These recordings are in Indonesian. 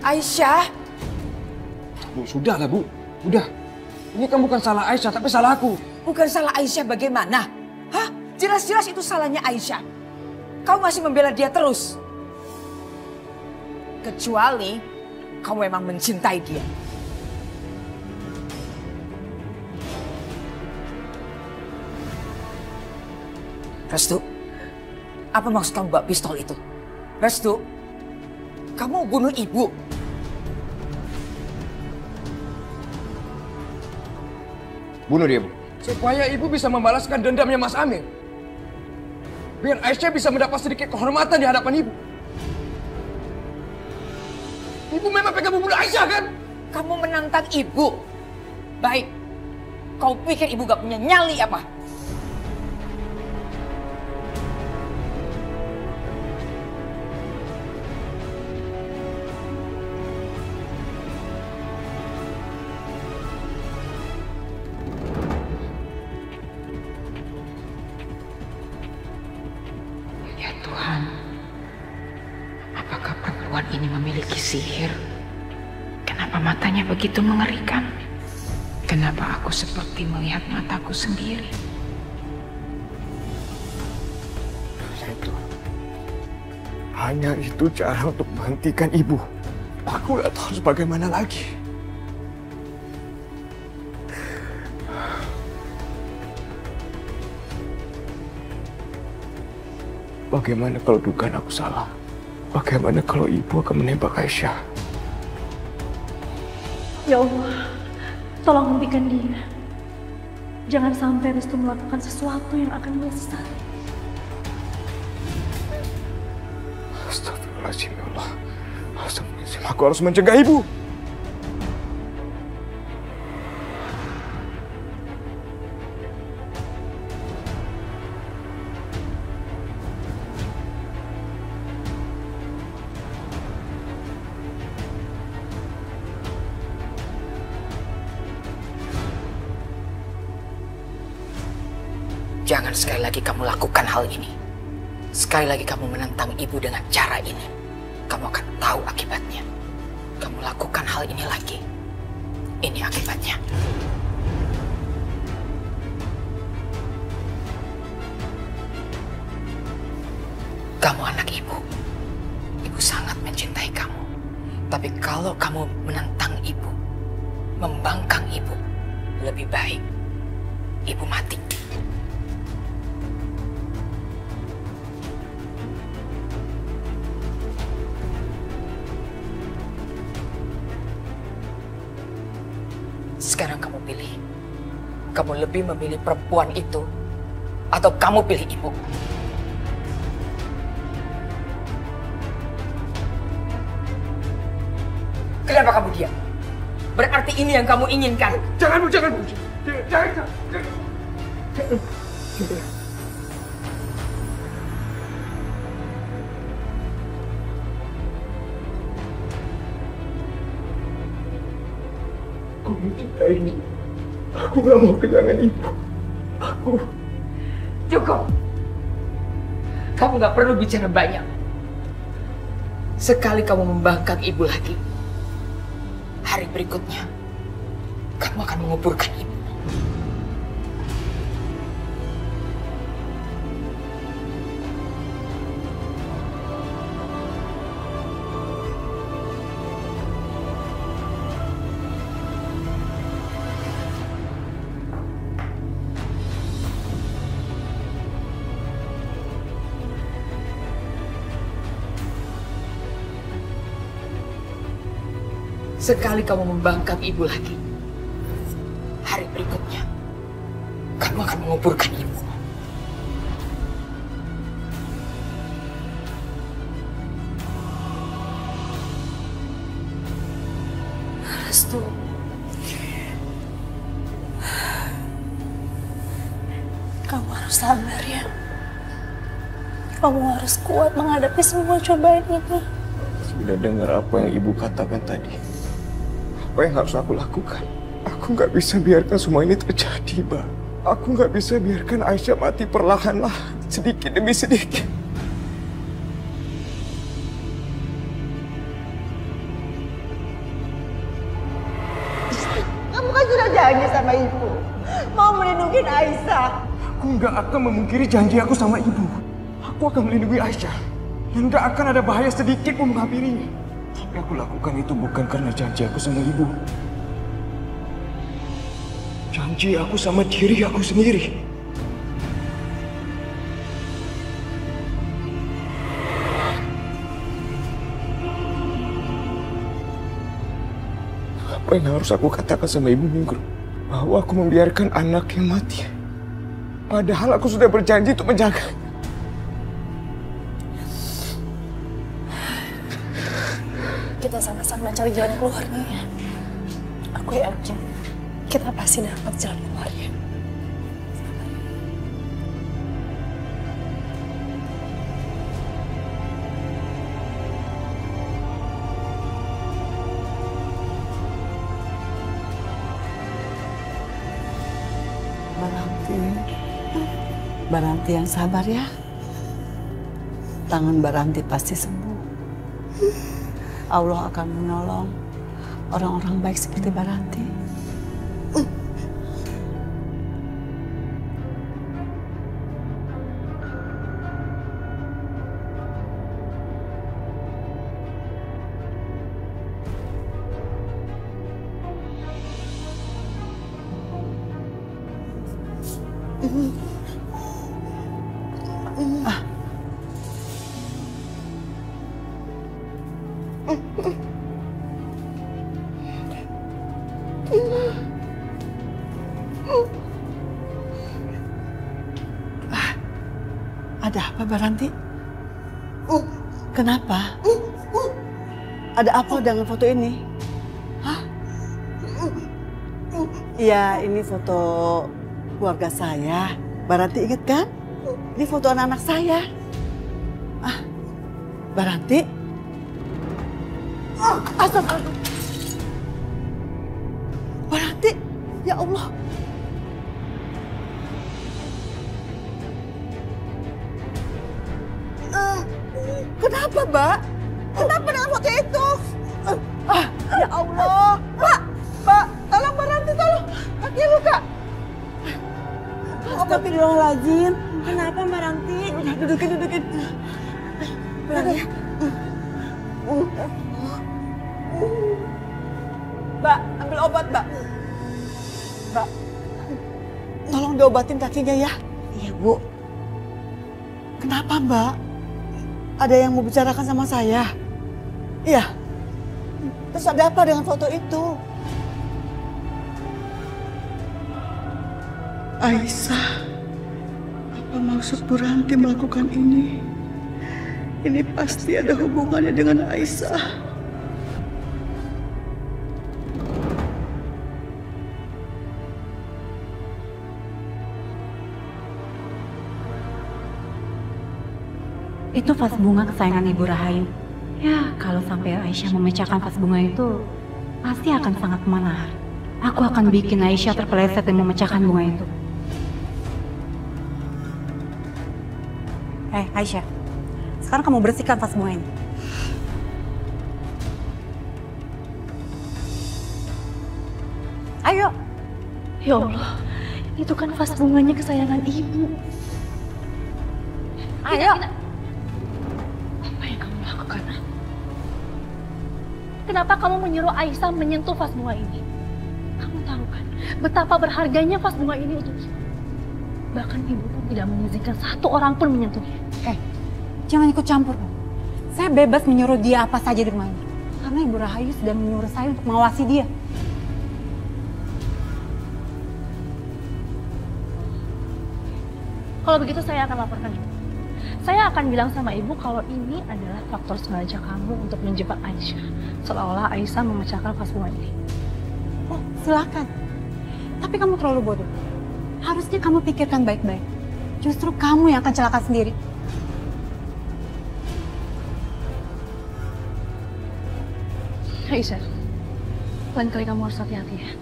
Aisyah? Bu, sudahlah Bu. Udah. Ini kan bukan salah Aisyah, tapi salah aku. Bukan salah Aisyah bagaimana? Hah? Jelas-jelas itu salahnya Aisyah. Kau masih membela dia terus. Kecuali kau memang mencintai dia. Restu, apa maksud kamu bawa pistol itu? Restu, kamu bunuh ibu. Bunuh dia, Bu. Supaya ibu bisa membalaskan dendamnya Mas Amir. Biar Aisyah bisa mendapat sedikit kehormatan di hadapan ibu. Ibu memang pengen membunuh Aisyah, kan? Kamu menantang ibu. Baik, kau pikir ibu gak punya nyali apa? Ya Tuhan, apakah perempuan ini memiliki sihir? Kenapa matanya begitu mengerikan? Kenapa aku seperti melihat mataku sendiri? Itu. Hanya itu cara untuk menghentikan ibu. Aku gak tahu harus bagaimana lagi. Bagaimana kalau dugaan aku salah? Bagaimana kalau ibu akan menembak Aisyah? Ya Allah, tolong hentikan dia. Jangan sampai Restu melakukan sesuatu yang akan menyesali. Astagfirullahaladzim, ya Allah. Astagfirullahaladzim, aku harus mencegah ibu. Jangan sekali lagi kamu lakukan hal ini. Sekali lagi kamu menentang ibu dengan cara ini. Kamu akan tahu akibatnya. Kamu lakukan hal ini lagi. Ini akibatnya. Kamu anak ibu. Ibu sangat mencintai kamu. Tapi kalau kamu menentang ibu, membangkang ibu, lebih baik ibu mati. Sekarang kamu pilih. Kamu lebih memilih perempuan itu atau kamu pilih ibu? Kenapa kamu diam? Berarti ini yang kamu inginkan. Jangan, Bu, jangan, Bu. Jangan. Aku mencintai ibu. Aku gak mau kehilangan ibu. Aku... Cukup. Kamu gak perlu bicara banyak. Sekali kamu membangkang ibu lagi, hari berikutnya kamu akan menguburkan ibu. Sekali kamu membangkang ibu lagi, hari berikutnya kamu akan menguburkan ibu. Restu, kamu harus sabar ya. Kamu harus kuat menghadapi semua cobaan ini. Sudah dengar apa yang ibu katakan tadi. Apa yang harus aku lakukan? Aku nggak bisa biarkan semua ini terjadi, Mbak. Aku nggak bisa biarkan Aisyah mati perlahan-lahan, sedikit demi sedikit. janji sama ibu. Mau melindungi Aisyah. Aku nggak akan memungkiri janji aku sama ibu. Aku akan melindungi Aisyah. Dan nggak akan ada bahaya sedikit pun menghampirinya. Tapi aku lakukan itu bukan karena janji aku sama ibu. Janji aku sama diri aku sendiri. Apa yang harus aku katakan sama ibu Ningrum? Bahwa aku membiarkan anaknya mati. Padahal aku sudah berjanji untuk menjaga. Kita sama-sama cari jalan keluarnya ya. Aku yakin kita pasti dapat jalan keluarnya. Baranti yang sabar ya. Tangan Baranti pasti sembuh. Allah akan menolong orang-orang baik seperti Baranti. Ada apa Baranti? Kenapa? Ada apa dengan foto ini? Hah? Iya, ini foto keluarga saya. Baranti ingat kan? Ini foto anak-anak saya. Ah, Baranti? Astagfirullah. Baranti, ya Allah. Kenapa, Mbak? Kenapa dengan foto itu? Ya Allah. Mbak, tolong Baranti, tolong. Kaki luka. Astagfirullahaladzim. Kenapa Mbak Ranti? Udah, dudukin. Baranti. Mbak, ambil obat, Mbak. Mbak, tolong diobatin kakinya ya. Iya, Bu. Kenapa, Mbak? Ada yang mau bicarakan sama saya? Iya. Terus ada apa dengan foto itu? Aisyah, apa maksud Bu Ranti melakukan ini? Ini pasti ada hubungannya dengan Aisyah. Itu vas bunga kesayangan Ibu Rahayu. Ya, kalau sampai Aisyah memecahkan vas bunga itu, pasti akan sangat menarik. Aku akan bikin Aisyah terpeleset dan memecahkan bunga itu. Aisyah, sekarang kamu bersihkan vas bunga ini. Ayo. Ya Allah, itu kan vas bunganya kesayangan Ibu. Ayo. Apa yang kamu lakukan? Kenapa kamu menyuruh Aisyah menyentuh vas bunga ini? Kamu tahu kan betapa berharganya vas bunga ini untuk Ibu. Bahkan Ibu pun tidak mengizinkan satu orang pun menyentuhnya. Jangan ikut campur. Saya bebas menyuruh dia apa saja di rumah ini. Karena Ibu Rahayu sudah menyuruh saya untuk mengawasi dia. Kalau begitu saya akan laporkan Ibu. Saya akan bilang sama Ibu kalau ini adalah faktor sengaja kamu untuk menjebak Aisyah. Seolah-olah Aisyah memecahkan vas bunga ini. Oh, silakan. Tapi kamu terlalu bodoh. Harusnya kamu pikirkan baik-baik. Justru kamu yang akan celaka sendiri. Aisyah, lain kali kamu harus hati-hati ya.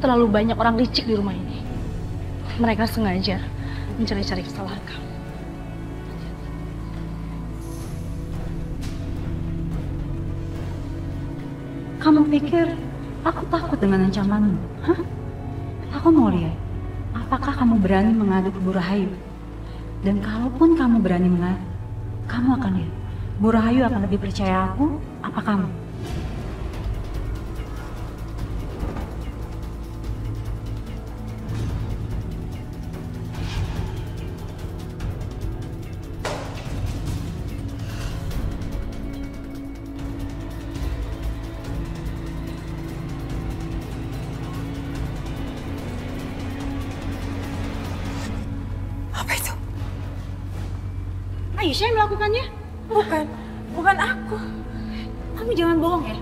Terlalu banyak orang licik di rumah ini. Mereka sengaja mencari-cari kesalahan kamu. Kamu pikir aku takut dengan ancamanmu? Hah? Aku mau lihat, apakah kamu berani mengadu ke Bu Rahayu? Dan kalaupun kamu berani mengadu, kamu akan lihat, Bu Rahayu akan lebih percaya aku apa kamu? Aisyah yang melakukannya? Bukan aku. Kamu jangan bohong ya.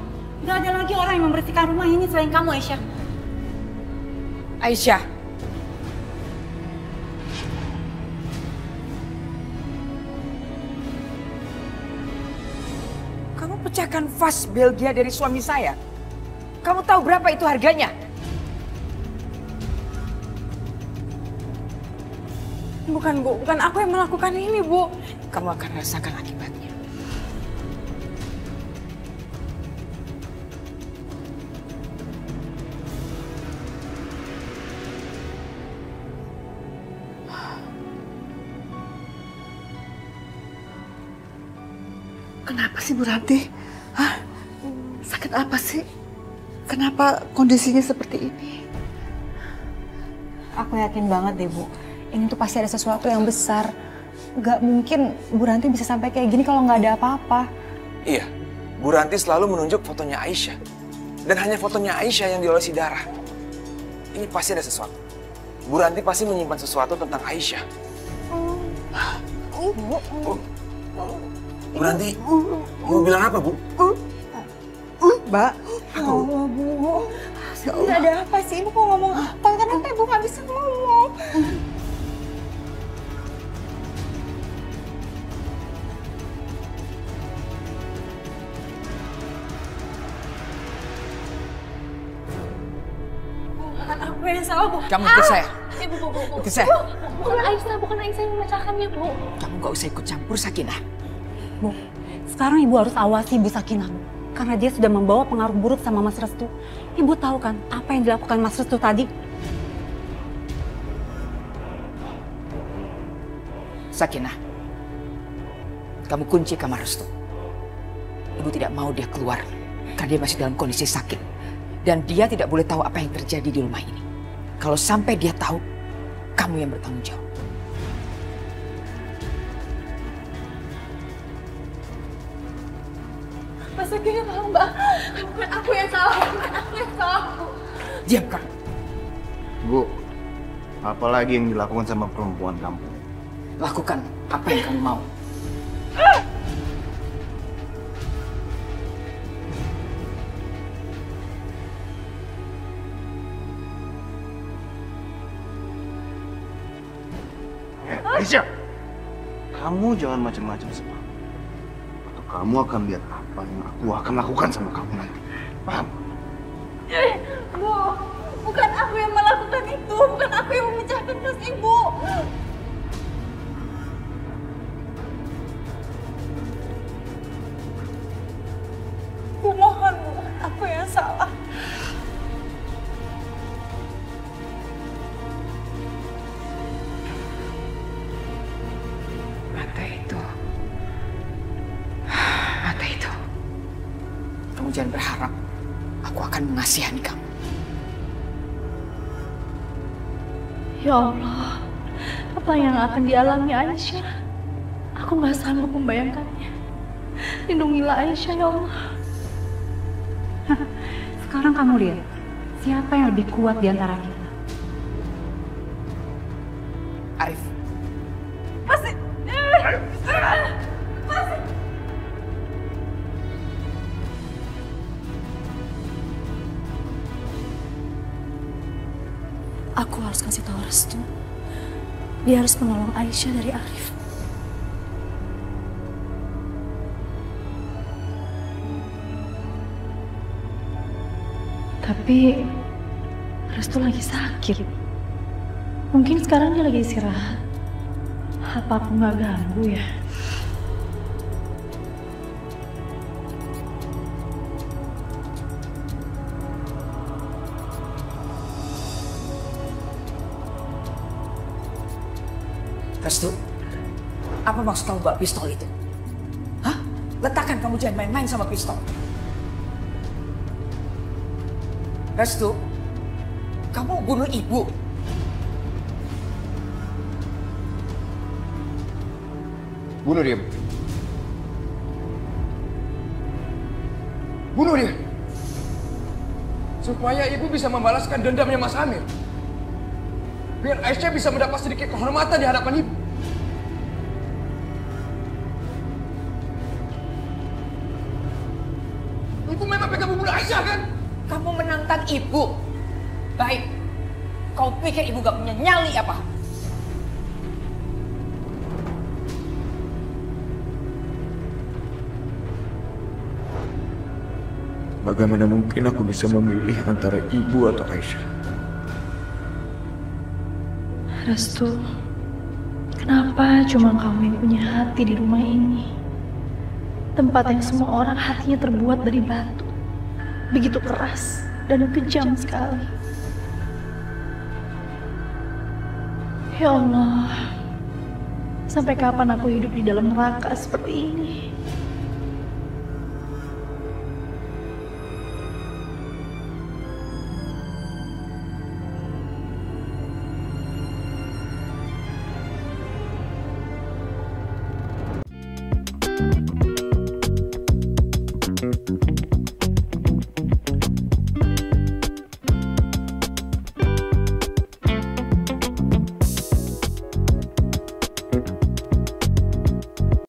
Gak ada lagi orang yang membersihkan rumah ini selain kamu, Aisyah. Aisyah. Kamu pecahkan vas Belgia dari suami saya. Kamu tahu berapa itu harganya? Bukan, Bu. Bukan aku yang melakukan ini, Bu. Kamu akan rasakan akibatnya. Kenapa sih Bu Ranti? Hah? Sakit apa sih? Kenapa kondisinya seperti ini? Aku yakin banget deh, Bu. Ini tuh pasti ada sesuatu yang besar. Gak mungkin Bu Ranti bisa sampai kayak gini kalau nggak ada apa-apa. Iya, Bu Ranti selalu menunjuk fotonya Aisyah. Dan hanya fotonya Aisyah yang diolesi darah. Ini pasti ada sesuatu. Bu Ranti pasti menyimpan sesuatu tentang Aisyah. Bu Ranti, mau bilang apa, Bu? Mbak, Ya Allah, Bu. Ini ada apa sih? Ibu mau ngomong apa? Kenapa Ibu nggak bisa ngomong? Bukan aku yang salah, Bu. Kamu ikut saya. Ibu, Bu. Ikut saya. Bukan Aisyah yang memecahkannya, Bu. Kamu gak usah ikut campur, Sakinah. Bu, sekarang Ibu harus awasi Ibu Sakinah. Karena dia sudah membawa pengaruh buruk sama Mas Restu. Ibu tahu kan apa yang dilakukan Mas Restu tadi? Sakinah, kamu kunci kamar Restu. Ibu tidak mau dia keluar karena dia masih dalam kondisi sakit. Dan dia tidak boleh tahu apa yang terjadi di rumah ini. Kalau sampai dia tahu, kamu yang bertanggung jawab. Masa gini tahu, Mbak? Bukan aku yang salah, Bu. Diam kamu. Bu, apa lagi yang dilakukan sama perempuan kamu? Lakukan apa yang kamu mau. Aisyah, kamu jangan macam-macam sama aku. Atau kamu akan lihat apa yang aku akan lakukan sama kamu nanti. Paham? Bu, bukan aku yang melakukan itu. Bukan aku yang memecahkan tas Ibu. Bu, mohon, Bu. Aku yang salah. Mata itu. Kamu jangan berharap aku akan mengasihani kamu. Ya Allah, apa yang akan dialami Aisyah? Aku nggak sanggup membayangkannya. Lindungilah Aisyah, ya Allah. Sekarang kamu lihat, siapa yang lebih kuat di antara kita? Arif. Aku harus kasih tahu Restu. Dia harus menolong Aisyah dari Arif. Tapi Restu lagi sakit. Mungkin sekarang dia lagi istirahat. Apa aku nggak ganggu ya? Restu, apa maksud kamu bawa pistol itu? Hah? Letakkan, kamu jangan main-main sama pistol. Restu, kamu bunuh ibu. Bunuh dia, Bu. Bunuh dia. Supaya ibu bisa membalaskan dendamnya Mas Amir. Biar Aisyah bisa mendapat sedikit kehormatan di hadapan ibu. Ibu memang pengen membunuh Aisyah, kan? Kamu menantang ibu. Baik, kau pikir ibu gak punya nyali apa? Bagaimana mungkin aku bisa memilih antara ibu atau Aisyah? Restu, kenapa cuma kamu yang punya hati di rumah ini? Tempat yang semua orang hatinya terbuat dari batu. Begitu keras dan kejam sekali. Ya Allah, sampai kapan aku hidup di dalam neraka seperti ini?